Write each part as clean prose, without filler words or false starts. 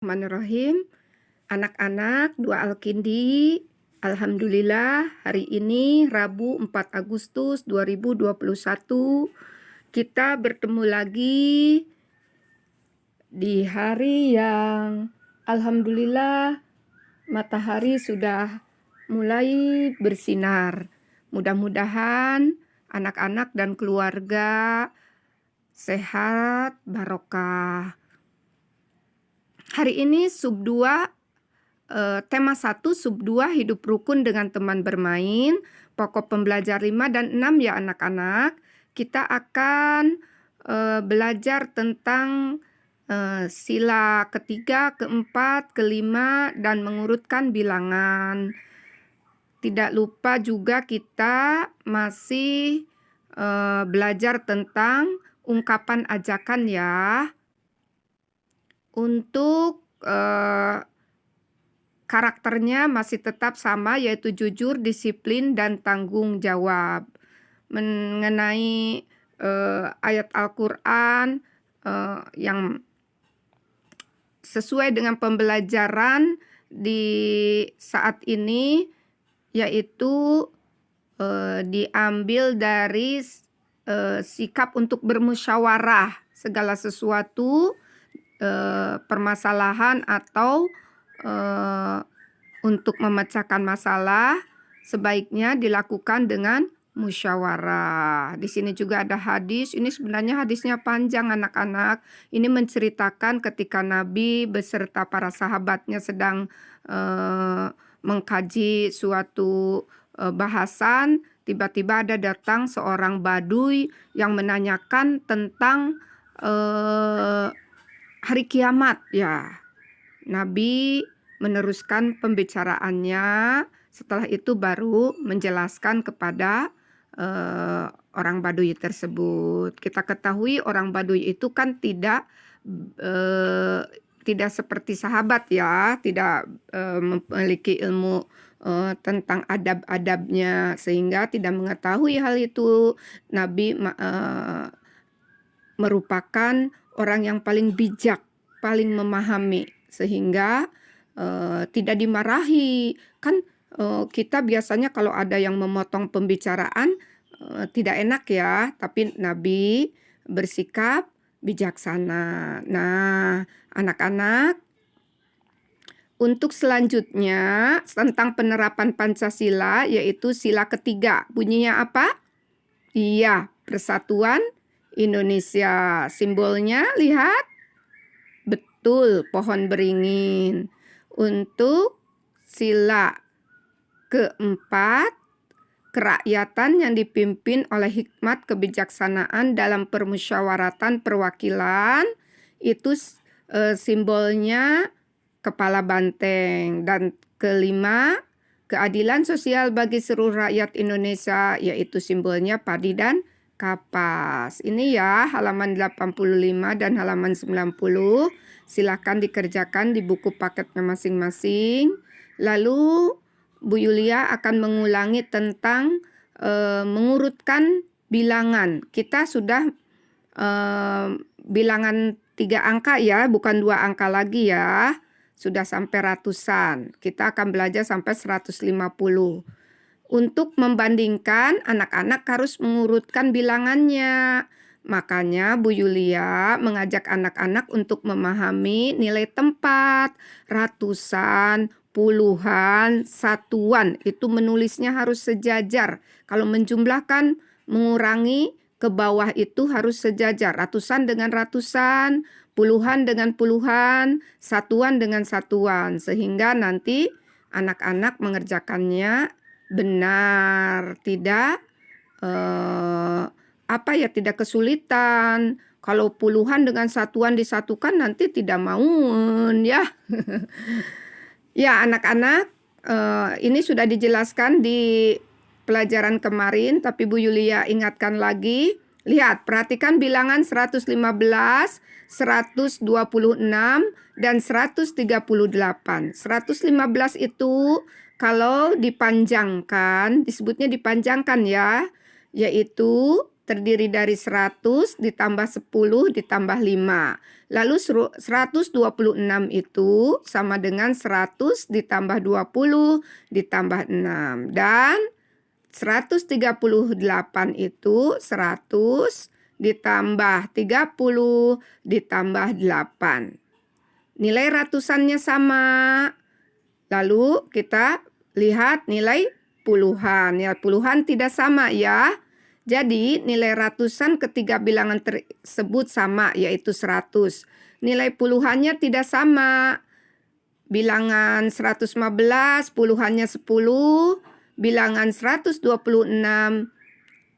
Bismillahirrahmanirrahim. Anak-anak, dua Al-Kindi. Alhamdulillah, hari ini Rabu 4 Agustus 2021 kita bertemu lagi di hari yang alhamdulillah matahari sudah mulai bersinar. Mudah-mudahan anak-anak dan keluarga sehat, barokah. Hari ini sub 2, tema 1 sub 2 hidup rukun dengan teman bermain, pokok pembelajar 5 dan 6 ya anak-anak. Kita akan belajar tentang sila ketiga, keempat, kelima dan mengurutkan bilangan. Tidak lupa juga kita masih belajar tentang ungkapan ajakan ya. Untuk karakternya masih tetap sama, yaitu jujur, disiplin, dan tanggung jawab. Mengenai ayat Al-Quran yang sesuai dengan pembelajaran di saat ini, yaitu diambil dari sikap untuk bermusyawarah segala sesuatu, permasalahan atau untuk memecahkan masalah sebaiknya dilakukan dengan musyawarah. Di sini juga ada hadis. Ini sebenarnya hadisnya panjang anak-anak. Ini menceritakan ketika Nabi beserta para sahabatnya sedang mengkaji suatu bahasan, tiba-tiba ada datang seorang Baduy yang menanyakan tentang hari kiamat ya. Nabi meneruskan pembicaraannya, setelah itu baru menjelaskan kepada orang Baduy tersebut. Kita ketahui orang Baduy itu kan tidak seperti sahabat ya, tidak memiliki ilmu tentang adab-adabnya, sehingga tidak mengetahui hal itu. Nabi merupakan orang yang paling bijak, paling memahami, sehingga tidak dimarahi. Kan kita biasanya kalau ada yang memotong pembicaraan tidak enak ya, tapi Nabi bersikap bijaksana. Nah, anak-anak, untuk selanjutnya tentang penerapan Pancasila, yaitu sila ketiga. Bunyinya apa? Iya, Persatuan Indonesia. Simbolnya lihat, betul, pohon beringin. Untuk sila keempat, kerakyatan yang dipimpin oleh hikmat kebijaksanaan dalam permusyawaratan perwakilan, itu simbolnya kepala banteng. Dan kelima, keadilan sosial bagi seluruh rakyat Indonesia, yaitu simbolnya padi dan kapas. Ini ya halaman 85 dan halaman 90. Silakan dikerjakan di buku paketnya masing-masing. Lalu Bu Yulia akan mengulangi tentang mengurutkan bilangan. Kita sudah bilangan 3 angka ya, bukan 2 angka lagi ya. Sudah sampai ratusan. Kita akan belajar sampai 150. Untuk membandingkan, anak-anak harus mengurutkan bilangannya. Makanya Bu Yulia mengajak anak-anak untuk memahami nilai tempat, ratusan, puluhan, satuan. Itu menulisnya harus sejajar. Kalau menjumlahkan, mengurangi, ke bawah itu harus sejajar. Ratusan dengan ratusan, puluhan dengan puluhan, satuan dengan satuan. Sehingga nanti anak-anak mengerjakannya benar, tidak tidak kesulitan. Kalau puluhan dengan satuan disatukan nanti tidak maun ya. Ya anak-anak, ini sudah dijelaskan di pelajaran kemarin, tapi Bu Yulia ingatkan lagi. Lihat, perhatikan bilangan 115, 126, dan 138. 115 itu kalau dipanjangkan, disebutnya dipanjangkan ya, yaitu terdiri dari 100 ditambah 10 ditambah 5. Lalu 126 itu sama dengan 100 ditambah 20 ditambah 6. Dan 138 itu 100 ditambah 30 ditambah 8. Nilai ratusannya sama. Lalu kita lihat nilai puluhan. Ya, puluhan tidak sama ya. Jadi nilai ratusan ketiga bilangan tersebut sama, yaitu 100. Nilai puluhannya tidak sama. Bilangan 115 puluhannya 10. Bilangan 126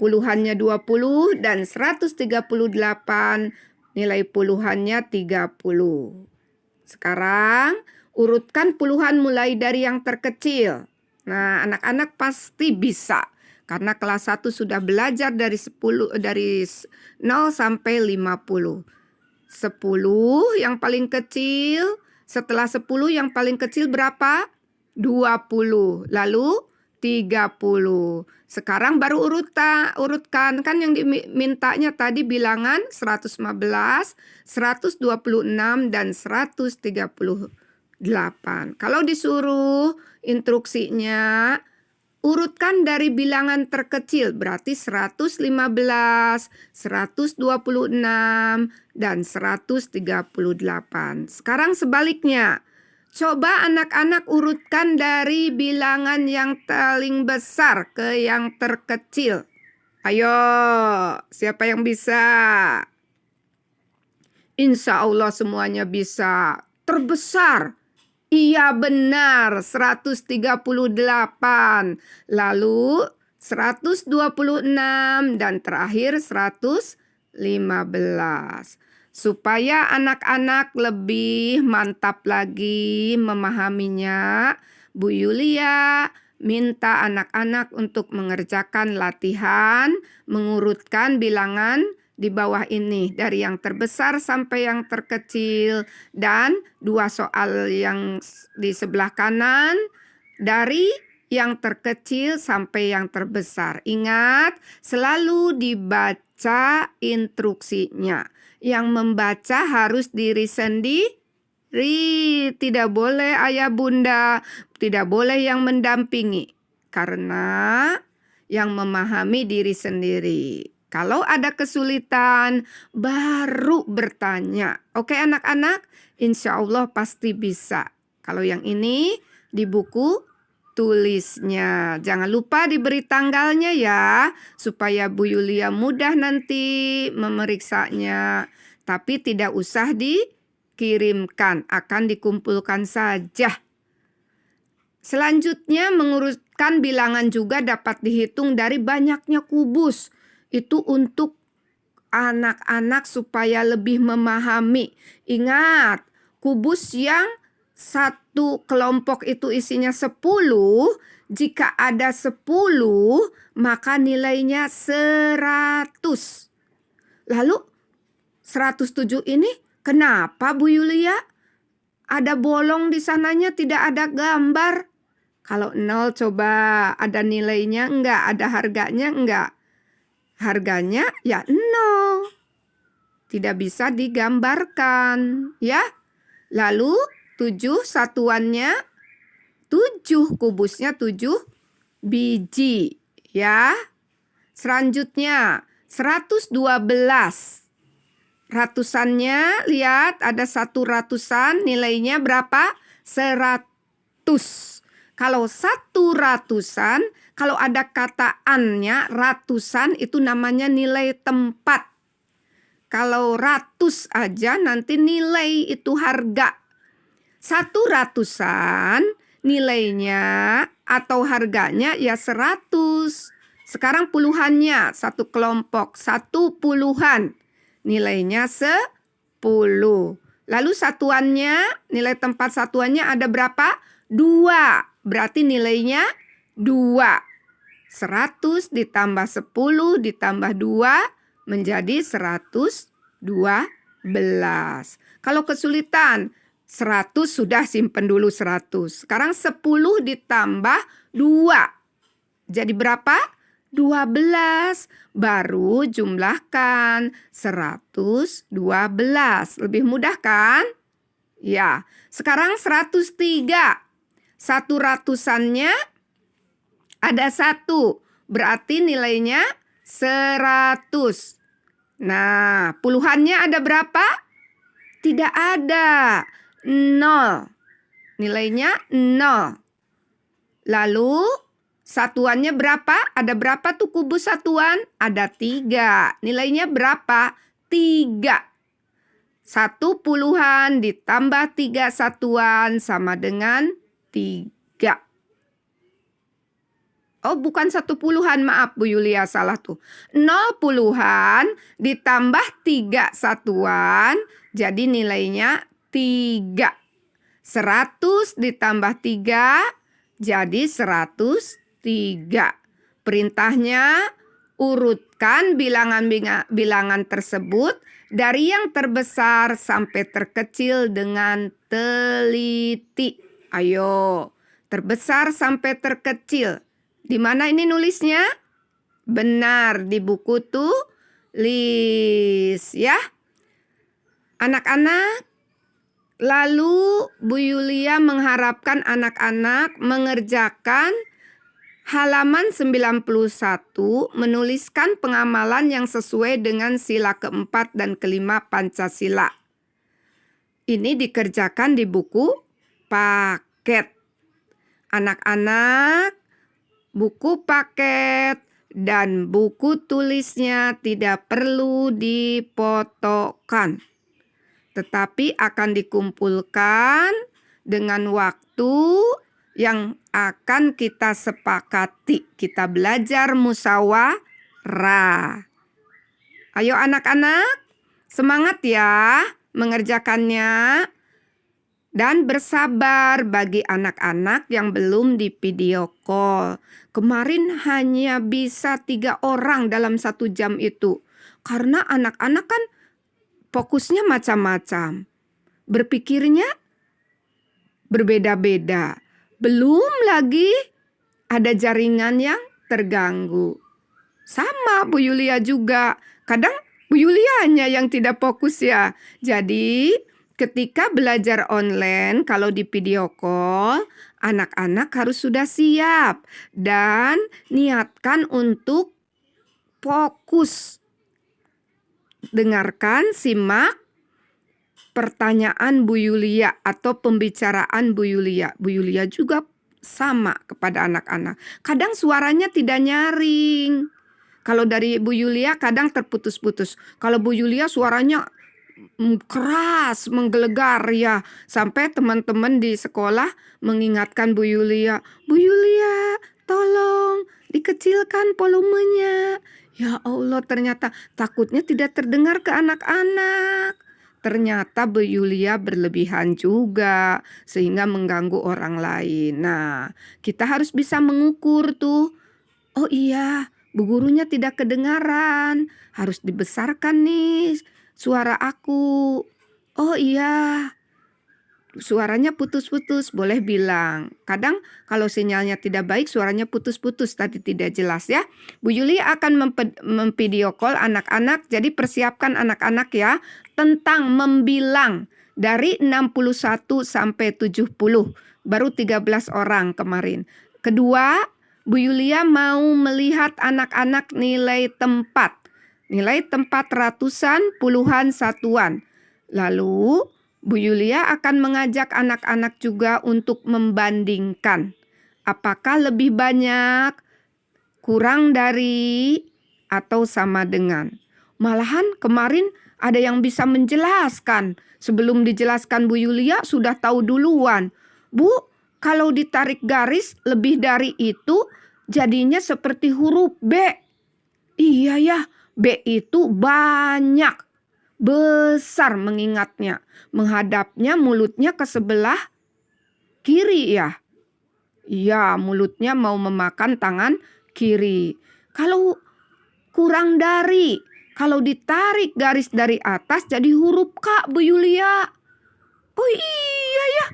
puluhannya 20. Dan 138 nilai puluhannya 30. Sekarang urutkan puluhan mulai dari yang terkecil. Nah, anak-anak pasti bisa. Karena kelas 1 sudah belajar dari 0 sampai 50. 10 yang paling kecil. Setelah 10 yang paling kecil berapa? 20. Lalu 30. Sekarang baru urutkan. Kan yang dimintanya tadi bilangan 115, 126, dan 138. Kalau disuruh instruksinya, urutkan dari bilangan terkecil, berarti 115, 126, dan 138. Sekarang sebaliknya. Coba anak-anak urutkan dari bilangan yang paling besar ke yang terkecil. Ayo, siapa yang bisa? Insya Allah semuanya bisa. Terbesar. Iya benar, 138. Lalu 126 dan terakhir 115. Supaya anak-anak lebih mantap lagi memahaminya, Bu Yulia minta anak-anak untuk mengerjakan latihan mengurutkan bilangan di bawah ini dari yang terbesar sampai yang terkecil, dan 2 soal yang di sebelah kanan dari yang terkecil sampai yang terbesar. Ingat, selalu dibaca instruksinya. Yang membaca harus diri sendiri. Tidak boleh ayah bunda, tidak boleh yang mendampingi. Karena yang memahami diri sendiri. Kalau ada kesulitan, baru bertanya. Oke anak-anak, insya Allah pasti bisa. Kalau yang ini di buku tulisnya. Jangan lupa diberi tanggalnya ya, supaya Bu Yulia mudah nanti memeriksanya. Tapi tidak usah dikirimkan, akan dikumpulkan saja. Selanjutnya mengurutkan bilangan juga dapat dihitung dari banyaknya kubus. Itu untuk anak-anak supaya lebih memahami. Ingat, kubus yang satu kelompok itu isinya 10, jika ada 10, maka nilainya 100. Lalu 107 ini kenapa Bu Yulia? Ada bolong di sananya, tidak ada gambar. Kalau 0 coba ada nilainya enggak, ada harganya enggak? Harganya ya 0. Tidak bisa digambarkan, ya. Lalu 7 satuannya 7, kubusnya 7 biji, ya. Selanjutnya 112. Ratusannya, lihat ada 1 ratusan, nilainya berapa? 100. Kalau 1 ratusan, kalau ada kata annya, ratusan itu namanya nilai tempat. Kalau ratus aja nanti nilai itu harga. 1 ratusan nilainya atau harganya ya 100. Sekarang puluhannya, 1 kelompok, 1 puluhan. Nilainya 10. Lalu satuannya, nilai tempat satuannya ada berapa? 2. Berarti nilainya 2. 100 ditambah 10 ditambah 2 menjadi 112. Kalau kesulitan, 100 sudah simpen dulu 100. Sekarang 10 ditambah 2. Jadi berapa? 12. Baru jumlahkan 112. Lebih mudah kan? Ya, sekarang 103. 100-annya ada 1. Berarti nilainya 100. Nah, puluhannya ada berapa? Tidak ada. 0. Nilainya 0. Lalu satuannya berapa? Ada berapa tuh kubus satuan? Ada 3. Nilainya berapa? 3. 1 puluhan ditambah 3 satuan sama dengan 3. Oh, bukan 1 puluhan, maaf Bu Yulia, salah tuh. 0 puluhan ditambah 3 satuan, jadi nilainya 3. 100 ditambah 3, jadi 103. Perintahnya, urutkan bilangan tersebut dari yang terbesar sampai terkecil dengan teliti. Ayo, terbesar sampai terkecil. Di mana ini nulisnya? Benar, di buku tulis ya. Anak-anak, lalu Bu Yulia mengharapkan anak-anak mengerjakan halaman 91, menuliskan pengamalan yang sesuai dengan sila keempat dan kelima Pancasila. Ini dikerjakan di buku paket. Anak-anak, buku paket dan buku tulisnya tidak perlu dipotokan, tetapi akan dikumpulkan dengan waktu yang akan kita sepakati. Kita belajar musyawarah. Ayo anak-anak, semangat ya mengerjakannya. Dan bersabar bagi anak-anak yang belum di video call. Kemarin hanya bisa 3 orang dalam 1 jam itu. Karena anak-anak kan fokusnya macam-macam. Berpikirnya berbeda-beda. Belum lagi ada jaringan yang terganggu. Sama Bu Yulia juga. Kadang Bu Yulia hanya yang tidak fokus ya. Jadi ketika belajar online, kalau di video call, anak-anak harus sudah siap dan niatkan untuk fokus. Dengarkan, simak pertanyaan Bu Yulia atau pembicaraan Bu Yulia. Bu Yulia juga sama kepada anak-anak. Kadang suaranya tidak nyaring. Kalau dari Bu Yulia kadang terputus-putus. Kalau Bu Yulia suaranya keras, menggelegar ya. Sampai teman-teman di sekolah mengingatkan Bu Yulia, Bu Yulia, tolong dikecilkan volumenya. Ya Allah, ternyata takutnya tidak terdengar ke anak-anak. Ternyata Bu Yulia berlebihan juga, sehingga mengganggu orang lain. Nah, kita harus bisa mengukur tuh. Oh iya, Bu gurunya tidak kedengaran. Harus dibesarkan nih suara aku. Oh iya, suaranya putus-putus, boleh bilang. Kadang kalau sinyalnya tidak baik, suaranya putus-putus, tadi tidak jelas ya. Bu Yuli akan memvideo call anak-anak, jadi persiapkan anak-anak ya tentang membilang dari 61 sampai 70. Baru 13 orang kemarin. Kedua, Bu Yulia mau melihat anak-anak nilai tempat. Nilai tempat ratusan, puluhan, satuan. Lalu Bu Yulia akan mengajak anak-anak juga untuk membandingkan. Apakah lebih banyak, kurang dari, atau sama dengan. Malahan kemarin ada yang bisa menjelaskan. Sebelum dijelaskan Bu Yulia sudah tahu duluan. Bu, kalau ditarik garis lebih dari itu jadinya seperti huruf B. Iya ya. B itu banyak, besar mengingatnya, menghadapnya mulutnya ke sebelah kiri ya. Iya, mulutnya mau memakan tangan kiri. Kalau kurang dari, kalau ditarik garis dari atas jadi huruf K, Bu Yulia. Oh iya ya,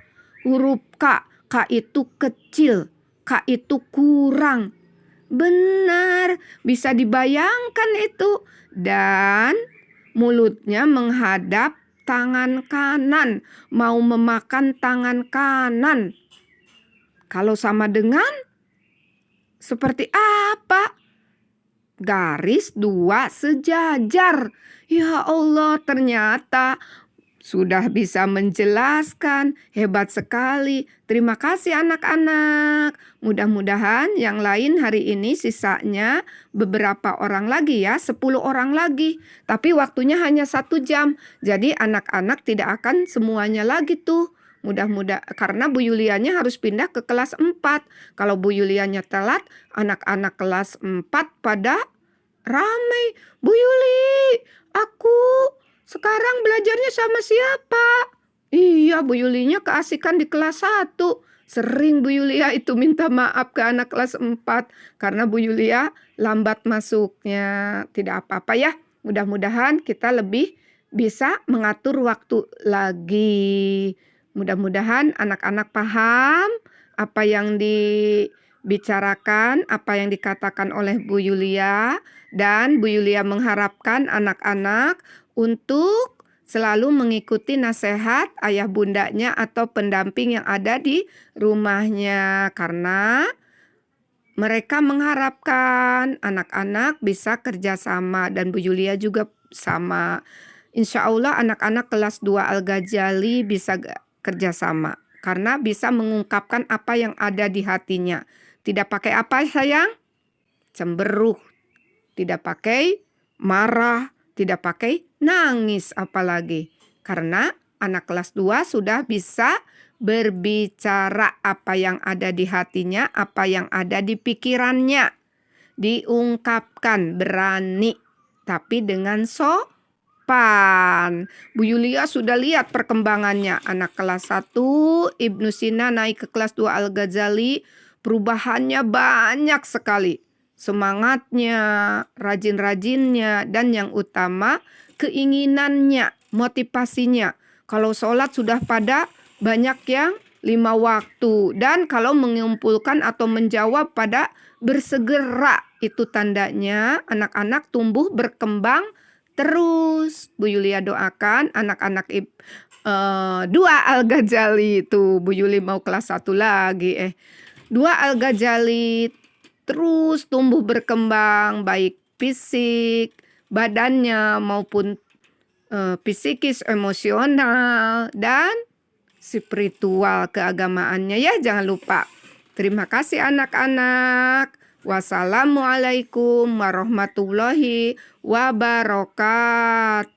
huruf K. K itu kecil, K itu kurang. Benar, bisa dibayangkan itu. Dan mulutnya menghadap tangan kanan, mau memakan tangan kanan. Kalau sama dengan seperti apa? Garis 2 sejajar. Ya Allah, ternyata sudah bisa menjelaskan. Hebat sekali. Terima kasih anak-anak. Mudah-mudahan yang lain hari ini sisanya beberapa orang lagi ya. 10 orang lagi. Tapi waktunya hanya 1 jam. Jadi anak-anak tidak akan semuanya lagi tuh. Karena Bu Yulianya harus pindah ke kelas 4. Kalau Bu Yulianya telat, anak-anak kelas 4 pada ramai. Bu Yuli, aku sekarang belajarnya sama siapa? Iya, Bu Yulinya keasikan di kelas 1. Sering Bu Yulia itu minta maaf ke anak kelas 4 karena Bu Yulia lambat masuknya. Tidak apa-apa ya. Mudah-mudahan kita lebih bisa mengatur waktu lagi. Mudah-mudahan anak-anak paham apa yang dibicarakan, apa yang dikatakan oleh Bu Yulia, dan Bu Yulia mengharapkan anak-anak untuk selalu mengikuti nasihat ayah bundanya atau pendamping yang ada di rumahnya, karena mereka mengharapkan anak-anak bisa kerjasama, dan Bu Yulia juga sama. Insya Allah anak-anak kelas 2 Al-Ghazali bisa kerjasama karena bisa mengungkapkan apa yang ada di hatinya. Tidak pakai apa sayang? Cemberut. Tidak pakai marah, tidak pakai nangis apalagi. Karena anak kelas 2 sudah bisa berbicara apa yang ada di hatinya, apa yang ada di pikirannya. Diungkapkan berani, tapi dengan sopan. Bu Yulia sudah lihat perkembangannya. Anak kelas 1 Ibnu Sina naik ke kelas 2 Al-Ghazali, perubahannya banyak sekali. Semangatnya, rajin-rajinnya, dan yang utama keinginannya, motivasinya. Kalau sholat sudah pada banyak yang 5 waktu. Dan kalau mengumpulkan atau menjawab pada bersegera. Itu tandanya anak-anak tumbuh berkembang terus. Bu Yulia doakan anak-anak 2 Al-Ghazali itu. Bu Yuli mau kelas 1 lagi. 2 Al-Ghazali terus tumbuh berkembang, baik fisik, badannya maupun psikis, emosional, dan spiritual keagamaannya ya, jangan lupa. Terima kasih anak-anak. Wassalamualaikum warahmatullahi wabarakatuh.